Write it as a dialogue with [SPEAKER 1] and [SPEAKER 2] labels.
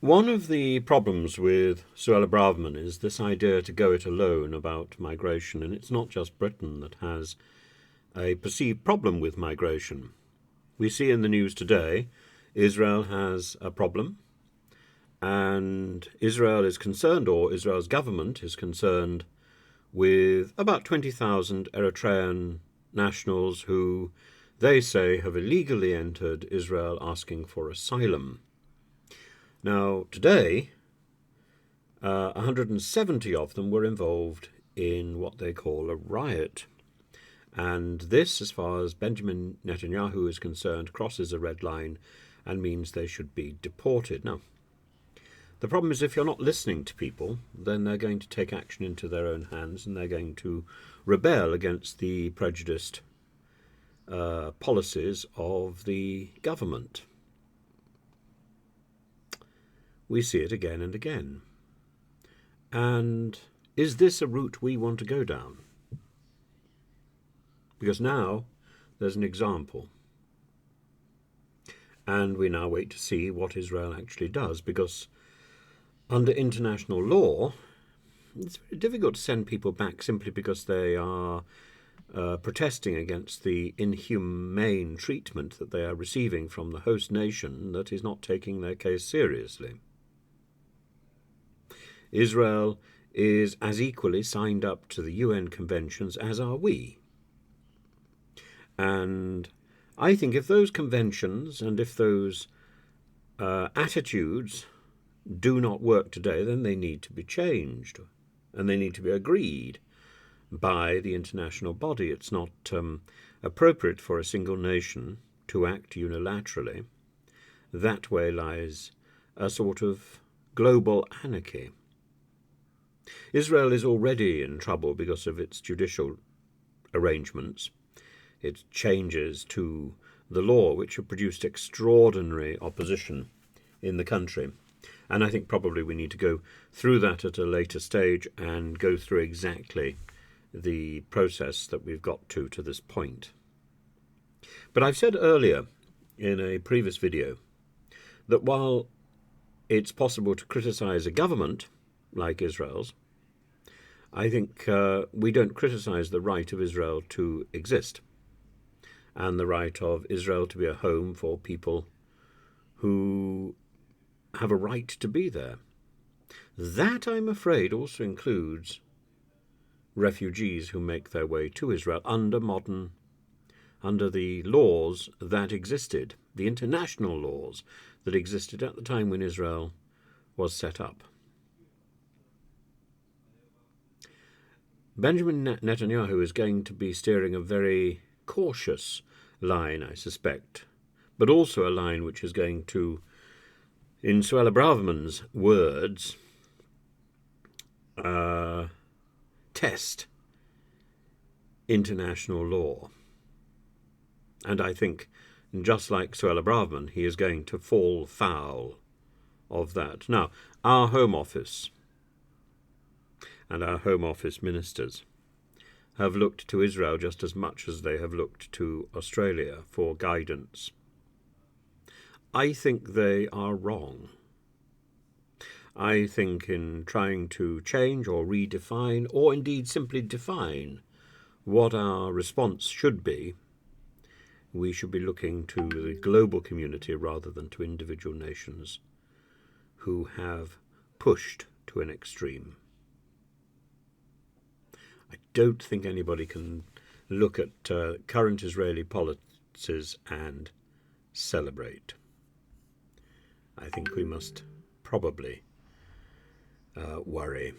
[SPEAKER 1] One of the problems with Suella Braverman is this idea to go it alone about migration, and it's not just Britain that has a perceived problem with migration. We see in the news today Israel has a problem, and Israel is concerned, or Israel's government is concerned, with about 20,000 Eritrean nationals who they say have illegally entered Israel asking for asylum. Now, today, 170 of them were involved in what they call a riot. And this, as far as Benjamin Netanyahu is concerned, crosses a red line and means they should be deported. Now, the problem is if you're not listening to people, then they're going to take action into their own hands and they're going to rebel against the prejudiced policies of the government. We see it again and again. And is this a route we want to go down? Because now there's an example. And we now wait to see what Israel actually does, because under international law, it's very difficult to send people back simply because they are protesting against the inhumane treatment that they are receiving from the host nation that is not taking their case seriously. Israel is as equally signed up to the UN conventions as are we. And I think if those conventions and if those attitudes do not work today, then they need to be changed and they need to be agreed by the international body. It's not appropriate for a single nation to act unilaterally. That way lies a sort of global anarchy. Israel is already in trouble because of its judicial arrangements, its changes to the law, which have produced extraordinary opposition in the country. And I think probably we need to go through that at a later stage and go through exactly the process that we've got to this point. But I've said earlier in a previous video that while it's possible to criticize a government like Israel's, I think we don't criticize the right of Israel to exist and the right of Israel to be a home for people who have a right to be there. That, I'm afraid, also includes refugees who make their way to Israel under the laws that existed, the international laws that existed at the time when Israel was set up. Benjamin Netanyahu is going to be steering a very cautious line, I suspect, but also a line which is going to, in Suella Braverman's words, test international law. And I think, just like Suella Braverman, he is going to fall foul of that. Now, our Home Office and our Home Office ministers have looked to Israel just as much as they have looked to Australia for guidance. I think they are wrong. I think in trying to change or redefine, or indeed simply define what our response should be, we should be looking to the global community rather than to individual nations who have pushed to an extreme. I don't think anybody can look at current Israeli policies and celebrate. I think we must probably worry.